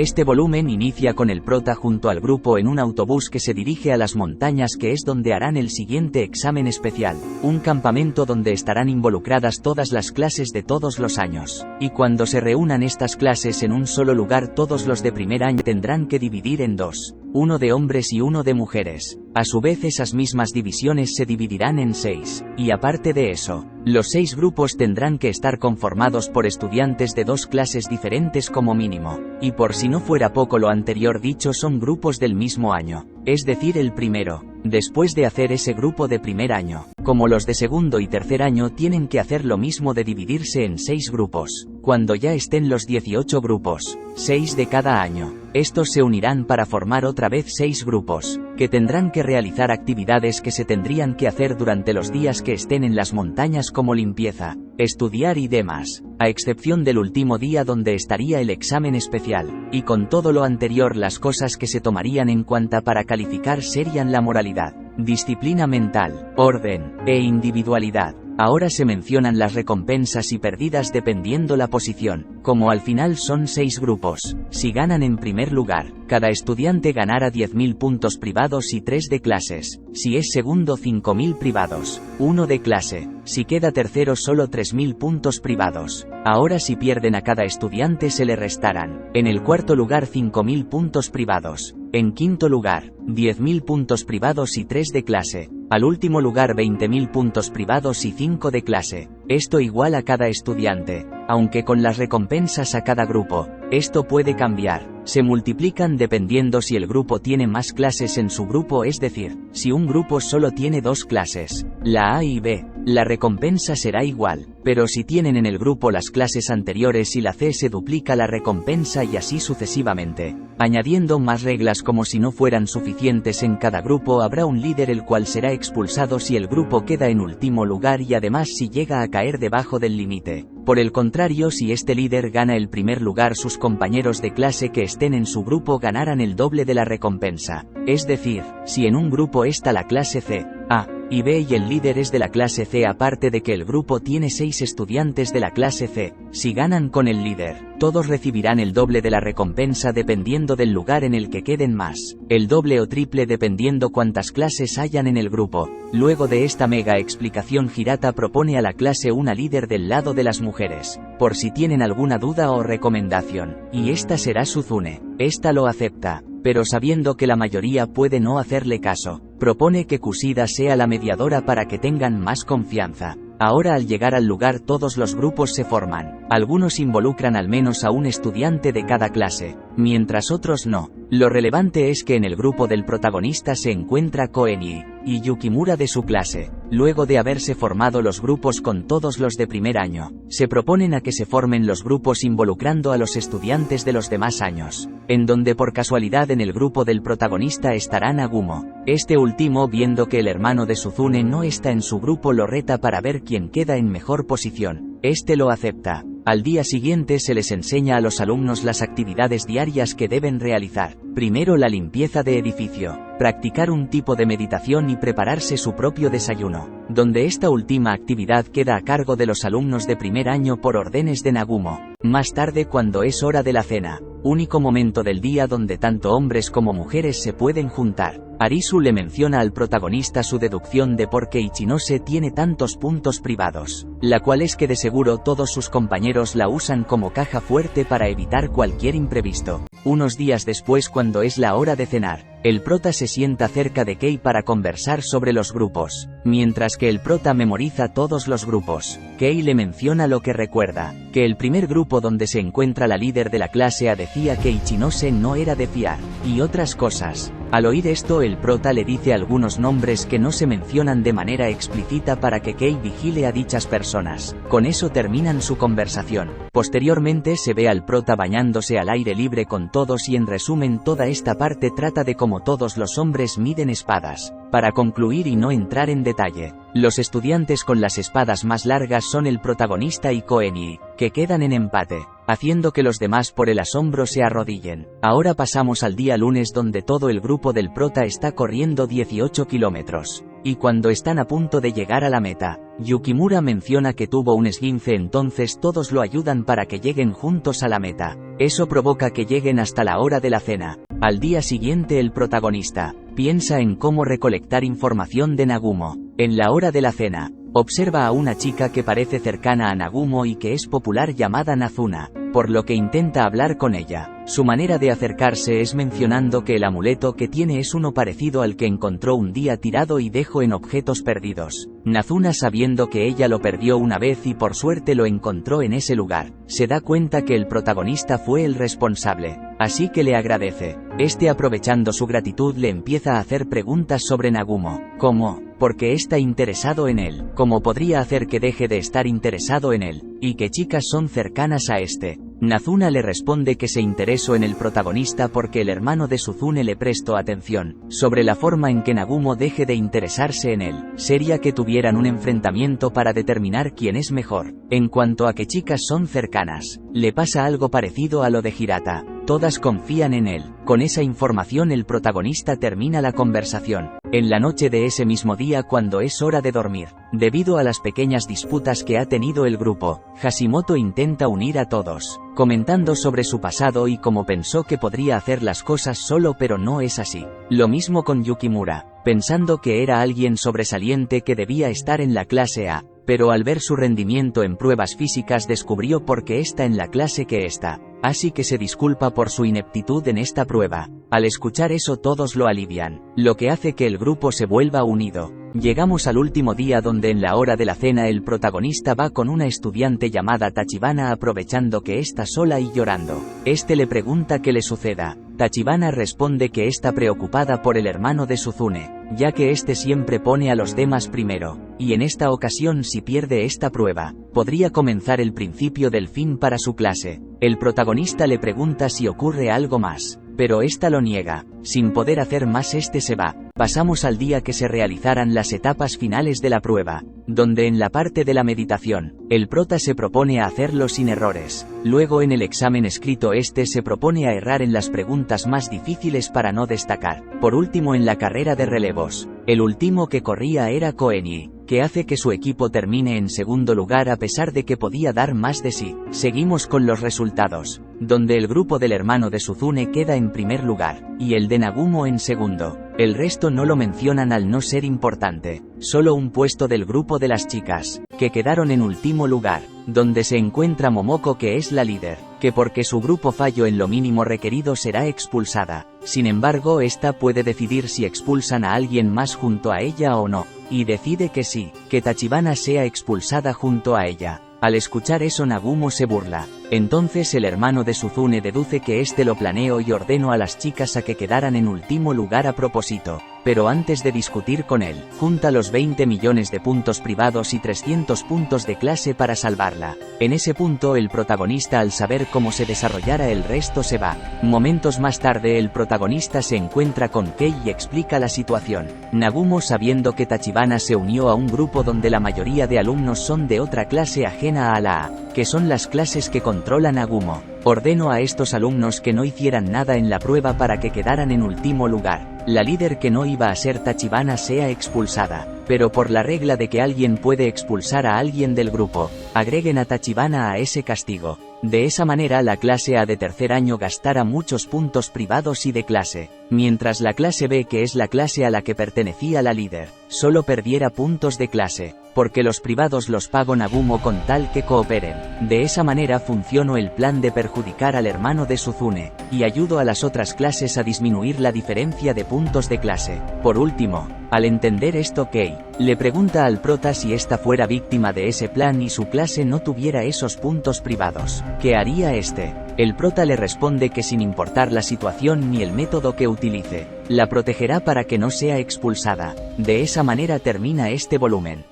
Este volumen inicia con el prota junto al grupo en un autobús que se dirige a las montañas, que es donde harán el siguiente examen especial, un campamento donde estarán involucradas todas las clases de todos los años. Y cuando se reúnan estas clases en un solo lugar, todos los de primer año tendrán que dividir en dos, uno de hombres y uno de mujeres. A su vez, esas mismas divisiones se dividirán en 6, y aparte de eso, los 6 grupos tendrán que estar conformados por estudiantes de 2 clases diferentes como mínimo, y por si no fuera poco lo anterior dicho, son grupos del mismo año, es decir, el primero. Después de hacer ese grupo de primer año, como los de segundo y tercer año tienen que hacer lo mismo de dividirse en 6 grupos. Cuando ya estén los 18 grupos, 6 de cada año, estos se unirán para formar otra vez 6 grupos, que tendrán que realizar actividades que se tendrían que hacer durante los días que estén en las montañas, como limpieza, estudiar y demás, a excepción del último día donde estaría el examen especial. Y con todo lo anterior, las cosas que se tomarían en cuenta para calificar serían la moralidad, disciplina mental, orden e individualidad. Ahora se mencionan las recompensas y pérdidas dependiendo la posición. Como al final son 6 grupos, si ganan en primer lugar, cada estudiante ganará 10.000 puntos privados y 3 de clases. Si es segundo, 5.000 privados, 1 de clase. Si queda tercero, solo 3.000 puntos privados. Ahora, si pierden a cada estudiante, se le restarán. En el cuarto lugar, 5.000 puntos privados. En quinto lugar, 10.000 puntos privados y 3 de clase. Al último lugar, 20.000 puntos privados y 5 de clase. Esto igual a cada estudiante, aunque con las recompensas a cada grupo. Esto puede cambiar, se multiplican dependiendo si el grupo tiene más clases en su grupo, es decir, si un grupo solo tiene 2 clases, la A y B, la recompensa será igual, pero si tienen en el grupo las clases anteriores y la C, se duplica la recompensa y así sucesivamente. Añadiendo más reglas, como si no fueran suficientes, en cada grupo habrá un líder el cual será expulsado si el grupo queda en último lugar y además si llega a caer debajo del límite. Por el contrario, si este líder gana el primer lugar, sus compañeros de clase que estén en su grupo ganarán el doble de la recompensa. Es decir, si en un grupo está la clase C, A y B y el líder es de la clase C, aparte de que el grupo tiene 6 estudiantes de la clase C, si ganan con el líder, todos recibirán el doble de la recompensa dependiendo del lugar en el que queden más, el doble o triple dependiendo cuántas clases hayan en el grupo. Luego de esta mega explicación, Hirata propone a la clase una líder del lado de las mujeres, por si tienen alguna duda o recomendación, y esta será Suzune. Esta lo acepta, pero sabiendo que la mayoría puede no hacerle caso, propone que Kushida sea la mediadora para que tengan más confianza. Ahora, al llegar al lugar, todos los grupos se forman. Algunos involucran al menos a un estudiante de cada clase, mientras otros no. Lo relevante es que en el grupo del protagonista se encuentra Koenji y Yukimura de su clase. Luego de haberse formado los grupos con todos los de primer año, se proponen a que se formen los grupos involucrando a los estudiantes de los demás años, en donde por casualidad en el grupo del protagonista estará Nagumo. Este último, viendo que el hermano de Suzune no está en su grupo, lo reta para ver quién queda en mejor posición. Este lo acepta. Al día siguiente se les enseña a los alumnos las actividades diarias que deben realizar. Primero, la limpieza de edificio, practicar un tipo de meditación y prepararse su propio desayuno, donde esta última actividad queda a cargo de los alumnos de primer año por órdenes de Nagumo. Más tarde, cuando es hora de la cena, único momento del día donde tanto hombres como mujeres se pueden juntar, Arisu le menciona al protagonista su deducción de por qué Ichinose tiene tantos puntos privados, la cual es que de seguro todos sus compañeros la usan como caja fuerte para evitar cualquier imprevisto. Unos días después, cuando es la hora de cenar, el prota se sienta cerca de Kei para conversar sobre los grupos. Mientras que el prota memoriza todos los grupos, Kei le menciona lo que recuerda, que el primer grupo donde se encuentra la líder de la clase A decía que Ichinose no era de fiar, y otras cosas. Al oír esto, el prota le dice algunos nombres que no se mencionan de manera explícita para que Kei vigile a dichas personas. Con eso terminan su conversación. Posteriormente se ve al prota bañándose al aire libre con todos y, en resumen, toda esta parte trata de cómo todos los hombres miden espadas. Para concluir y no entrar en detalle, los estudiantes con las espadas más largas son el protagonista y Koenji, que quedan en empate, haciendo que los demás por el asombro se arrodillen. Ahora pasamos al día lunes, donde todo el grupo del prota está corriendo 18 kilómetros. y cuando están a punto de llegar a la meta, Yukimura menciona que tuvo un esguince, entonces todos lo ayudan para que lleguen juntos a la meta. Eso provoca que lleguen hasta la hora de la cena. Al día siguiente el protagonista piensa en cómo recolectar información de Nagumo. En la hora de la cena, observa a una chica que parece cercana a Nagumo y que es popular llamada Nazuna, por lo que intenta hablar con ella. Su manera de acercarse es mencionando que el amuleto que tiene es uno parecido al que encontró un día tirado y dejó en objetos perdidos. Nazuna, sabiendo que ella lo perdió una vez y por suerte lo encontró en ese lugar, se da cuenta que el protagonista fue el responsable, así que le agradece. Este, aprovechando su gratitud, le empieza a hacer preguntas sobre Nagumo, como ¿por qué está interesado en él? ¿Cómo podría hacer que deje de estar interesado en él? ¿Y qué chicas son cercanas a este? Nazuna le responde que se interesó en el protagonista porque el hermano de Suzune le prestó atención. Sobre la forma en que Nagumo deje de interesarse en él, sería que tuvieran un enfrentamiento para determinar quién es mejor. En cuanto a qué chicas son cercanas, le pasa algo parecido a lo de Hirata. Todas confían en él. Con esa información el protagonista termina la conversación. En la noche de ese mismo día, cuando es hora de dormir, debido a las pequeñas disputas que ha tenido el grupo, Hashimoto intenta unir a todos, comentando sobre su pasado y cómo pensó que podría hacer las cosas solo, pero no es así. Lo mismo con Yukimura, pensando que era alguien sobresaliente que debía estar en la clase A, pero al ver su rendimiento en pruebas físicas descubrió por qué está en la clase que está, así que se disculpa por su ineptitud en esta prueba. Al escuchar eso todos lo alivian, lo que hace que el grupo se vuelva unido. Llegamos al último día, donde en la hora de la cena el protagonista va con una estudiante llamada Tachibana, aprovechando que está sola y llorando. Este le pregunta qué le suceda. Tachibana responde que está preocupada por el hermano de Suzune, ya que este siempre pone a los demás primero, y en esta ocasión si pierde esta prueba, podría comenzar el principio del fin para su clase. El protagonista le pregunta si ocurre algo más, pero esta lo niega. Sin poder hacer más, este se va. Pasamos al día que se realizaran las etapas finales de la prueba, donde en la parte de la meditación, el prota se propone a hacerlo sin errores. Luego en el examen escrito este se propone a errar en las preguntas más difíciles para no destacar. Por último, en la carrera de relevos, el último que corría era Koenji, que hace que su equipo termine en segundo lugar a pesar de que podía dar más de sí. Seguimos con los resultados, donde el grupo del hermano de Suzune queda en primer lugar, y el de Nagumo en segundo. El resto no lo mencionan al no ser importante. Solo un puesto del grupo de las chicas, que quedaron en último lugar, donde se encuentra Momoko, que es la líder, que porque su grupo falló en lo mínimo requerido será expulsada. Sin embargo, esta puede decidir si expulsan a alguien más junto a ella o no, y decide que sí, que Tachibana sea expulsada junto a ella. Al escuchar eso Nagumo se burla. Entonces el hermano de Suzune deduce que este lo planeó y ordenó a las chicas a que quedaran en último lugar a propósito. Pero antes de discutir con él, junta los 20 millones de puntos privados y 300 puntos de clase para salvarla. En ese punto el protagonista, al saber cómo se desarrollara el resto, se va. Momentos más tarde el protagonista se encuentra con Kei y explica la situación. Nagumo, sabiendo que Tachibana se unió a un grupo donde la mayoría de alumnos son de otra clase ajena a la A, que son las clases que controla Nagumo, ordenó a estos alumnos que no hicieran nada en la prueba para que quedaran en último lugar. La líder, que no iba a ser Tachibana, sea expulsada, pero por la regla de que alguien puede expulsar a alguien del grupo, agreguen a Tachibana a ese castigo. De esa manera la clase A de tercer año gastará muchos puntos privados y de clase, mientras la clase B, que es la clase a la que pertenecía la líder, solo perdiera puntos de clase, porque los privados los pagó Nagumo con tal que cooperen. De esa manera funcionó el plan de perjudicar al hermano de Suzune, y ayudó a las otras clases a disminuir la diferencia de puntos de clase. Por último, al entender esto, Kei le pregunta al prota si ésta fuera víctima de ese plan y su clase no tuviera esos puntos privados, ¿qué haría este? El prota le responde que sin importar la situación ni el método que utilice, la protegerá para que no sea expulsada. De esa manera termina este volumen.